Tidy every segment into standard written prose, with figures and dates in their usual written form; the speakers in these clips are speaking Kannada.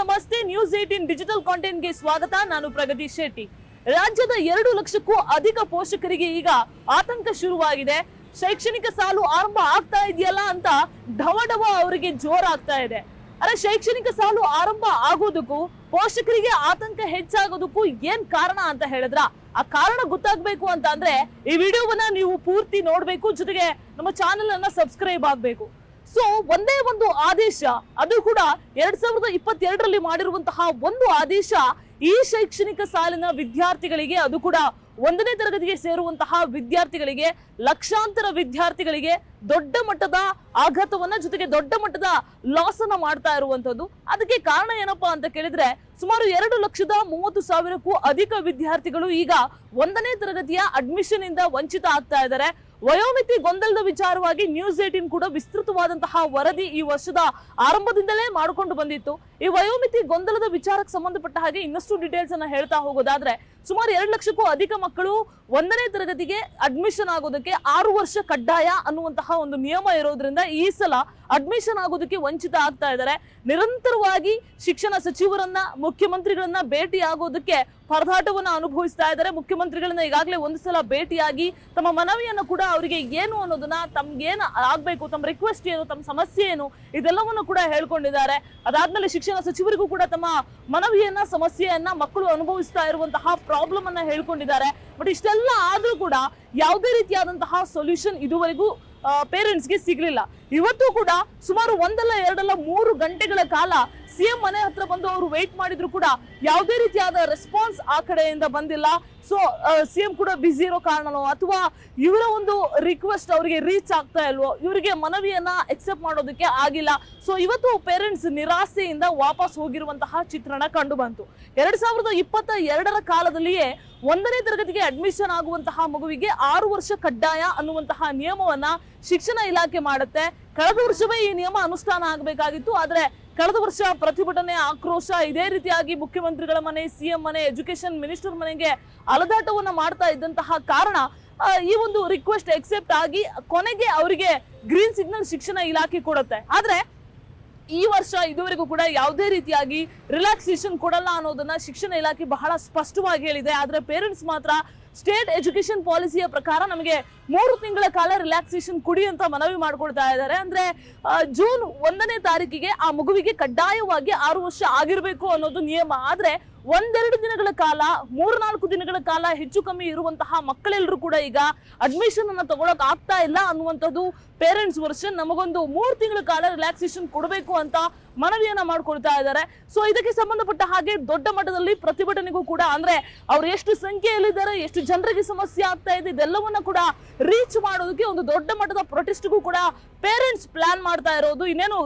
ನಮಸ್ತೆ. ನ್ಯೂಸ್ 18 ಡಿಜಿಟಲ್ ಕಾಂಟೆಂಟ್ಗೆ ಸ್ವಾಗತ. ನಾನು ಪ್ರಗತಿ ಶೆಟ್ಟಿ. ರಾಜ್ಯದ 2 ಲಕ್ಷಕ್ಕೂ ಅಧಿಕ ಪೋಷಕರಿಗೆ ಈಗ ಆತಂಕ ಶುರುವಾಗಿದೆ. ಶೈಕ್ಷಣಿಕ ಸಾಲು ಆರಂಭ ಆಗ್ತಾ ಇದೆಯಲ್ಲ ಅಂತ ಢವಢವ ಅವರಿಗೆ ಜೋರಾಗ್ತಾ ಇದೆ. ಅರೆ, ಶೈಕ್ಷಣಿಕ ಸಾಲು ಆರಂಭ ಆಗೋದಕ್ಕೂ ಪೋಷಕರಿಗೆ ಆತಂಕ ಹೆಚ್ಚಾಗೋದಕ್ಕೂ ಏನ್ ಕಾರಣ ಅಂತ ಹೇಳಿದ್ರ, ಆ ಕಾರಣ ಗೊತ್ತಾಗ್ಬೇಕು ಅಂತ ಅಂದ್ರೆ ಈ ವಿಡಿಯೋವನ್ನ ನೀವು ಪೂರ್ತಿ ನೋಡ್ಬೇಕು, ಜೊತೆಗೆ ನಮ್ಮ ಚಾನೆಲ್ ಅನ್ನ ಸಬ್ಸ್ಕ್ರೈಬ್ ಆಗ್ಬೇಕು. ಸೊ ಒಂದೇ ಒಂದು ಆದೇಶ, ಅದು ಕೂಡ 2022ರಲ್ಲಿ ಮಾಡಿರುವಂತಹ ಒಂದು ಆದೇಶ ಈ ಶೈಕ್ಷಣಿಕ ಸಾಲಿನ ವಿದ್ಯಾರ್ಥಿಗಳಿಗೆ, ಅದು ಕೂಡ 1ನೇ ತರಗತಿಗೆ ಸೇರುವಂತಹ ವಿದ್ಯಾರ್ಥಿಗಳಿಗೆ, ಲಕ್ಷಾಂತರ ವಿದ್ಯಾರ್ಥಿಗಳಿಗೆ ದೊಡ್ಡ ಮಟ್ಟದ ಆಘಾತವನ್ನ, ಜೊತೆಗೆ ದೊಡ್ಡ ಮಟ್ಟದ ಲಾಸ್ ಅನ್ನ ಮಾಡ್ತಾ ಇರುವಂತದ್ದು. ಅದಕ್ಕೆ ಕಾರಣ ಏನಪ್ಪಾ ಅಂತ ಕೇಳಿದ್ರೆ, ಸುಮಾರು 2,30,000ಕ್ಕೂ ಅಧಿಕ ವಿದ್ಯಾರ್ಥಿಗಳು ಈಗ 1ನೇ ತರಗತಿಯ ಅಡ್ಮಿಷನ್ ಇಂದ ವಂಚಿತ ಆಗ್ತಾ ಇದ್ದಾರೆ. ವಯೋಮಿತಿ ಗೊಂದಲದ ವಿಚಾರವಾಗಿ ನ್ಯೂಸ್ 18 ಕೂಡ ವಿಸ್ತೃತವಾದಂತಹ ವರದಿ ಈ ವರ್ಷದ ಆರಂಭದಿಂದಲೇ ಮಾಡಿಕೊಂಡು ಬಂದಿತ್ತು. ಈ ವಯೋಮಿತಿ ಗೊಂದಲದ ವಿಚಾರಕ್ಕೆ ಸಂಬಂಧಪಟ್ಟ ಹಾಗೆ ಇನ್ನಷ್ಟು ಡೀಟೇಲ್ಸ್ ಅನ್ನ ಹೇಳ್ತಾ ಹೋಗೋದಾದ್ರೆ, ಸುಮಾರು 2 ಲಕ್ಷಕ್ಕೂ ಅಧಿಕ ಮಕ್ಕಳು 1ನೇ ತರಗತಿಗೆ ಅಡ್ಮಿಷನ್ ಆಗೋದಕ್ಕೆ 6 ವರ್ಷ ಕಡ್ಡಾಯ ಅನ್ನುವಂತಹ ಒಂದು ನಿಯಮ ಇರೋದ್ರಿಂದ ಈ ಸಲ ಅಡ್ಮಿಷನ್ ಆಗೋದಕ್ಕೆ ವಂಚಿತ ಆಗ್ತಾ ಇದ್ದಾರೆ. ನಿರಂತರವಾಗಿ ಶಿಕ್ಷಣ ಸಚಿವರನ್ನ, ಮುಖ್ಯಮಂತ್ರಿಗಳನ್ನ ಭೇಟಿ ಆಗೋದಕ್ಕೆ ಪರದಾಟವನ್ನ ಅನುಭವಿಸ್ತಾ ಇದ್ದಾರೆ. ಮುಖ್ಯಮಂತ್ರಿಗಳನ್ನ ಈಗಾಗಲೇ 1 ಸಲ ಭೇಟಿಯಾಗಿ ತಮ್ಮ ಮನವಿಯನ್ನು ಕೂಡ ಅವರಿಗೆ ಏನು ಅನ್ನೋದನ್ನ, ತಮ್ಗೇನು ಆಗ್ಬೇಕು, ತಮ್ಮ ರಿಕ್ವೆಸ್ಟ್ ಏನು, ತಮ್ಮ ಸಮಸ್ಯೆ ಏನು, ಇದೆಲ್ಲವನ್ನು ಕೂಡ ಹೇಳ್ಕೊಂಡಿದ್ದಾರೆ. ಅದಾದ್ಮೇಲೆ ಶಿಕ್ಷಣ ಸಚಿವರಿಗೂ ಕೂಡ ತಮ್ಮ ಮನವಿಯನ್ನ, ಸಮಸ್ಯೆಯನ್ನ, ಮಕ್ಕಳು ಅನುಭವಿಸ್ತಾ ಇರುವಂತಹ ಪ್ರಾಬ್ಲಮ್ ಅನ್ನ ಹೇಳ್ಕೊಂಡಿದ್ದಾರೆ. ಬಟ್ ಇಷ್ಟೆಲ್ಲ ಆದ್ರೂ ಕೂಡ ಯಾವುದೇ ರೀತಿಯಾದಂತಹ ಸೊಲ್ಯೂಷನ್ ಇದುವರೆಗೂ ಪೇರೆಂಟ್ಸ್ಗೆ ಸಿಗ್ಲಿಲ್ಲ. ಇವತ್ತು ಕೂಡ ಸುಮಾರು 1 ಅಲ್ಲ 2 ಅಲ್ಲ 3 ಗಂಟೆಗಳ ಕಾಲ ಸಿಎಂ ಮನೆ ಹತ್ರ ಬಂದು ಅವರು ವೇಟ್ ಮಾಡಿದ್ರು ಕೂಡ ಯಾವುದೇ ರೀತಿಯಾದ ರೆಸ್ಪಾನ್ಸ್ ಆ ಕಡೆಯಿಂದ ಬಂದಿಲ್ಲ. ಸೊ ಸಿಎಂ ಕೂಡ ಬಿಸಿ ಇರೋ ಕಾರಣನೋ ಅಥವಾ ಇವರ ಒಂದು ರಿಕ್ವೆಸ್ಟ್ ಅವರಿಗೆ ರೀಚ್ ಆಗ್ತಾ ಇಲ್ವೋ, ಇವರಿಗೆ ಮನವಿಯನ್ನ ಎಕ್ಸೆಪ್ಟ್ ಮಾಡೋದಕ್ಕೆ ಆಗಿಲ್ಲ. ಸೊ ಇವತ್ತು ಪೇರೆಂಟ್ಸ್ ನಿರಾಸೆಯಿಂದ ವಾಪಸ್ ಹೋಗಿರುವಂತಹ ಚಿತ್ರಣ ಕಂಡು ಬಂತು. 2022ರ ಕಾಲದಲ್ಲಿಯೇ 1ನೇ ತರಗತಿಗೆ ಅಡ್ಮಿಷನ್ ಆಗುವಂತಹ ಮಗುವಿಗೆ 6 ವರ್ಷ ಕಡ್ಡಾಯ ಅನ್ನುವಂತಹ ನಿಯಮವನ್ನ ಶಿಕ್ಷಣ ಇಲಾಖೆ ಮಾಡುತ್ತೆ. ಕಳೆದ ವರ್ಷವೇ ಈ ನಿಯಮ ಅನುಷ್ಠಾನ ಆಗಬೇಕಾಗಿತ್ತು. ಆದ್ರೆ ಕಳೆದ ವರ್ಷ ಪ್ರತಿಭಟನೆ, ಆಕ್ರೋಶ, ಇದೇ ರೀತಿಯಾಗಿ ಮುಖ್ಯಮಂತ್ರಿಗಳ ಮನೆ, ಸಿಎಂ ಮನೆ, ಎಜುಕೇಶನ್ ಮಿನಿಸ್ಟರ್ ಮನೆಗೆ ಅಲದಾಟವನ್ನ ಮಾಡ್ತಾ ಇದ್ದಂತಹ ಕಾರಣ ಈ ಒಂದು ರಿಕ್ವೆಸ್ಟ್ ಎಕ್ಸೆಪ್ಟ್ ಆಗಿ ಕೊನೆಗೆ ಅವರಿಗೆ ಗ್ರೀನ್ ಸಿಗ್ನಲ್ ಶಿಕ್ಷಣ ಇಲಾಖೆ ಕೊಡುತ್ತೆ. ಆದ್ರೆ ಈ ವರ್ಷ ಇದುವರೆಗೂ ಕೂಡ ಯಾವುದೇ ರೀತಿಯಾಗಿ ರಿಲ್ಯಾಕ್ಸೇಷನ್ ಕೊಡಲ್ಲ ಅನ್ನೋದನ್ನ ಶಿಕ್ಷಣ ಇಲಾಖೆ ಬಹಳ ಸ್ಪಷ್ಟವಾಗಿ ಹೇಳಿದೆ. ಆದ್ರೆ ಪೇರೆಂಟ್ಸ್ ಮಾತ್ರ ಸ್ಟೇಟ್ ಎಜುಕೇಶನ್ ಪಾಲಿಸಿಯ ಪ್ರಕಾರ ನಮಗೆ 3 ತಿಂಗಳ ಕಾಲ ರಿಲ್ಯಾಕ್ಸೇಷನ್ ಕೊಡಿ ಅಂತ ಮನವಿ ಮಾಡ್ಕೊಳ್ತಾ ಇದ್ದಾರೆ. ಅಂದ್ರೆ ಜೂನ್ 1ನೇ ತಾರೀಕಿಗೆ ಆ ಮಗುವಿಗೆ ಕಡ್ಡಾಯವಾಗಿ 6 ವರ್ಷ ಆಗಿರ್ಬೇಕು ಅನ್ನೋದು ನಿಯಮ. ಆದ್ರೆ 1-2 ದಿನಗಳ ಕಾಲ, 3-4 ದಿನಗಳ ಕಾಲ ಹೆಚ್ಚು ಕಮ್ಮಿ ಇರುವಂತಹ ಮಕ್ಕಳೆಲ್ಲರೂ ಕೂಡ ಈಗ ಅಡ್ಮಿಷನ್ ಅನ್ನ ತಗೊಳಕ್ ಆಗ್ತಾ ಇಲ್ಲ ಅನ್ನುವಂಥದ್ದು ಪೇರೆಂಟ್ಸ್ ವರ್ಷನ್. ನಮಗೊಂದು 3 ತಿಂಗಳ ಕಾಲ ರಿಲ್ಯಾಕ್ಸೇಷನ್ ಕೊಡಬೇಕು ಅಂತ ಮನವಿಯನ್ನ ಮಾಡ್ಕೊಳ್ತಾ ಇದ್ದಾರೆ. ಸೊ ಇದಕ್ಕೆ ಸಂಬಂಧಪಟ್ಟ ಹಾಗೆ ದೊಡ್ಡ ಮಟ್ಟದಲ್ಲಿ ಪ್ರತಿಭಟನೆಗೂ ಕೂಡ, ಅಂದ್ರೆ ಅವ್ರು ಎಷ್ಟು ಸಂಖ್ಯೆಯಲ್ಲಿದ್ದಾರೆ, ಎಷ್ಟು ಜನರಿಗೆ ಸಮಸ್ಯೆ ಆಗ್ತಾ ಇದೆ, ಇದೆಲ್ಲವನ್ನ ಕೂಡ ರೀಚ್ ಮಾಡೋದಕ್ಕೆ ಒಂದು ದೊಡ್ಡ ಮಟ್ಟದ ಪ್ರೊಟೆಸ್ಟ್ಗೂ ಕೂಡ ಪೇರೆಂಟ್ಸ್ ಪ್ಲಾನ್ ಮಾಡ್ತಾ ಇರೋದು. ಇನ್ನೇನು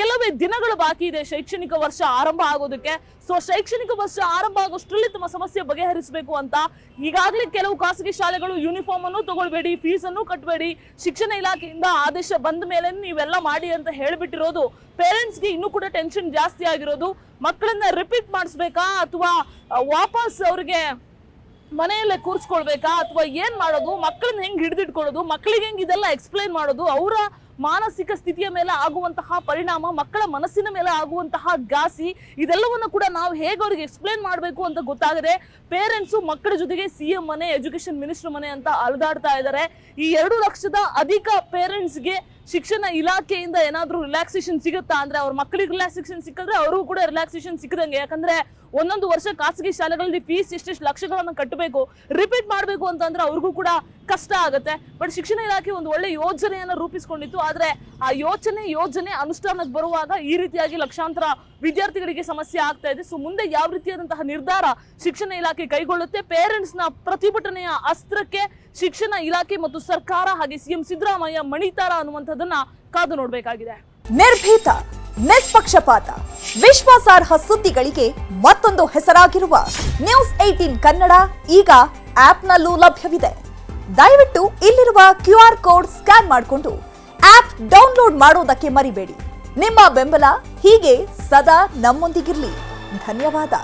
ಕೆಲವೇ ದಿನಗಳು ಬಾಕಿ ಇದೆ ಶೈಕ್ಷಣಿಕ ವರ್ಷ ಆರಂಭ ಆಗೋದಕ್ಕೆ. ಸೊ ಶೈಕ್ಷಣಿಕ ವರ್ಷ ಆರಂಭ ಆಗೋಷ್ಟರಲ್ಲಿ ತಮ್ಮ ಸಮಸ್ಯೆ ಬಗೆಹರಿಸಬೇಕು ಅಂತ ಈಗಾಗಲೇ ಕೆಲವು ಖಾಸಗಿ ಶಾಲೆಗಳು ಯೂನಿಫಾರ್ಮ್ ಅನ್ನು ತಗೊಳ್ಬೇಡಿ, ಫೀಸ್ ಅನ್ನು ಕಟ್ಟಬೇಡಿ, ಶಿಕ್ಷಣ ಇಲಾಖೆಯಿಂದ ಆದೇಶ ಬಂದ ಮೇಲೆ ನೀವೆಲ್ಲ ಮಾಡಿ ಅಂತ ಹೇಳ್ಬಿಟ್ಟಿರೋದು ಪೇರೆಂಟ್ಸ್ಗೆ ಇನ್ನೂ ಕೂಡ ಟೆನ್ಷನ್ ಜಾಸ್ತಿ ಆಗಿರೋದು. ಮಕ್ಕಳನ್ನ ರಿಪೀಟ್ ಮಾಡಿಸ್ಬೇಕಾ ಅಥವಾ ವಾಪಸ್ ಅವ್ರಿಗೆ ಮನೆಯಲ್ಲೇ ಕೂರಿಸ್ಕೊಳ್ಬೇಕಾ ಅಥವಾ ಏನ್ ಮಾಡೋದು, ಮಕ್ಕಳನ್ನ ಹೆಂಗ್ ಹಿಡಿದಿಟ್ಕೊಳ್ಳೋದು, ಮಕ್ಕಳಿಗೆ ಹೆಂಗ್ ಇದೆಲ್ಲ ಎಕ್ಸ್ಪ್ಲೈನ್ ಮಾಡೋದು, ಅವರ ಮಾನಸಿಕ ಸ್ಥಿತಿಯ ಮೇಲೆ ಆಗುವಂತಹ ಪರಿಣಾಮ, ಮಕ್ಕಳ ಮನಸ್ಸಿನ ಮೇಲೆ ಆಗುವಂತಹ ಘಾಸಿ, ಇದೆಲ್ಲವನ್ನ ಕೂಡ ನಾವು ಹೇಗೆ ಅವ್ರಿಗೆ ಎಕ್ಸ್ಪ್ಲೈನ್ ಮಾಡಬೇಕು ಅಂತ ಗೊತ್ತಾಗದೆ ಪೇರೆಂಟ್ಸು ಮಕ್ಕಳ ಜೊತೆಗೆ ಸಿಎಂ ಮನೆ, ಎಜುಕೇಶನ್ ಮಿನಿಸ್ಟರ್ ಮನೆ ಅಂತ ಅಲೆದಾಡ್ತಾ ಇದ್ದಾರೆ. ಈ 2 ಲಕ್ಷದ ಅಧಿಕ ಪೇರೆಂಟ್ಸ್ಗೆ ಶಿಕ್ಷಣ ಇಲಾಖೆಯಿಂದ ಏನಾದ್ರೂ ರಿಲ್ಯಾಕ್ಸೇಷನ್ ಸಿಗುತ್ತಾ ಅಂದ್ರೆ, ಅವ್ರ ಮಕ್ಕಳಿಗೆ ರಿಲ್ಯಾಕ್ಸೇಷನ್ ಸಿಕ್ಕಿದ್ರೆ ಅವ್ರಿಗೂ ಕೂಡ ರಿಲ್ಯಾಕ್ಸೇಷನ್ ಸಿಕ್ಕದಂಗೆ. ಯಾಕಂದ್ರೆ 1 ವರ್ಷ ಖಾಸಗಿ ಶಾಲೆಗಳಲ್ಲಿ ಫೀಸ್ ಎಷ್ಟೆಷ್ಟು ಲಕ್ಷಗಳನ್ನ ಕಟ್ಟಬೇಕು, ರಿಪೀಟ್ ಮಾಡಬೇಕು ಅಂತಂದ್ರೆ ಅವ್ರಿಗೂ ಕೂಡ ಕಷ್ಟ ಆಗುತ್ತೆ. ಬಟ್ ಶಿಕ್ಷಣ ಇಲಾಖೆ ಒಂದು ಒಳ್ಳೆ ಯೋಜನೆಯನ್ನ ರೂಪಿಸಿಕೊಂಡಿತ್ತು. ಆದ್ರೆ ಆ ಯೋಜನೆ ಅನುಷ್ಠಾನಕ್ಕೆ ಬರುವಾಗ ಈ ರೀತಿಯಾಗಿ ಲಕ್ಷಾಂತರ ವಿದ್ಯಾರ್ಥಿಗಳಿಗೆ ಸಮಸ್ಯೆ ಆಗ್ತಾ ಇದೆ. ಸೊ ಮುಂದೆ ಯಾವ ರೀತಿಯಾದಂತಹ ನಿರ್ಧಾರ ಶಿಕ್ಷಣ ಇಲಾಖೆ ಕೈಗೊಳ್ಳುತ್ತೆ, ಪೇರೆಂಟ್ಸ್ ನ ಪ್ರತಿಭಟನೆಯ ಅಸ್ತ್ರಕ್ಕೆ ಶಿಕ್ಷಣ ಇಲಾಖೆ ಮತ್ತು ಸರ್ಕಾರ ಹಾಗೆ ಸಿಎಂ ಸಿದ್ದರಾಮಯ್ಯ ಮಣಿತಾರ ಅನ್ನುವಂಥದ್ದನ್ನ ಕಾದು ನೋಡಬೇಕಾಗಿದೆ. ನಿರ್ಭೀತ, ನಿಷ್ಪಕ್ಷಪಾತ, ವಿಶ್ವಾಸಾರ್ಹ ಸುದ್ದಿಗಳಿಗೆ ಮತ್ತೊಂದು ಹೆಸರಾಗಿರುವ ನ್ಯೂಸ್ 18 ಕನ್ನಡ ಈಗ ಆಪ್ನಲ್ಲೂ ಲಭ್ಯವಿದೆ. ದಯವಿಟ್ಟು ಇಲ್ಲಿರುವ QR ಕೋಡ್ ಸ್ಕ್ಯಾನ್ ಮಾಡಿಕೊಂಡು ಆಪ್ ಡೌನ್ಲೋಡ್ ಮಾಡೋದಕ್ಕೆ ಮರಿಬೇಡಿ. ನಿಮ್ಮ ಬೆಂಬಲ ಹೀಗೆ ಸದಾ ನಮ್ಮೊಂದಿಗಿರಲಿ. ಧನ್ಯವಾದ.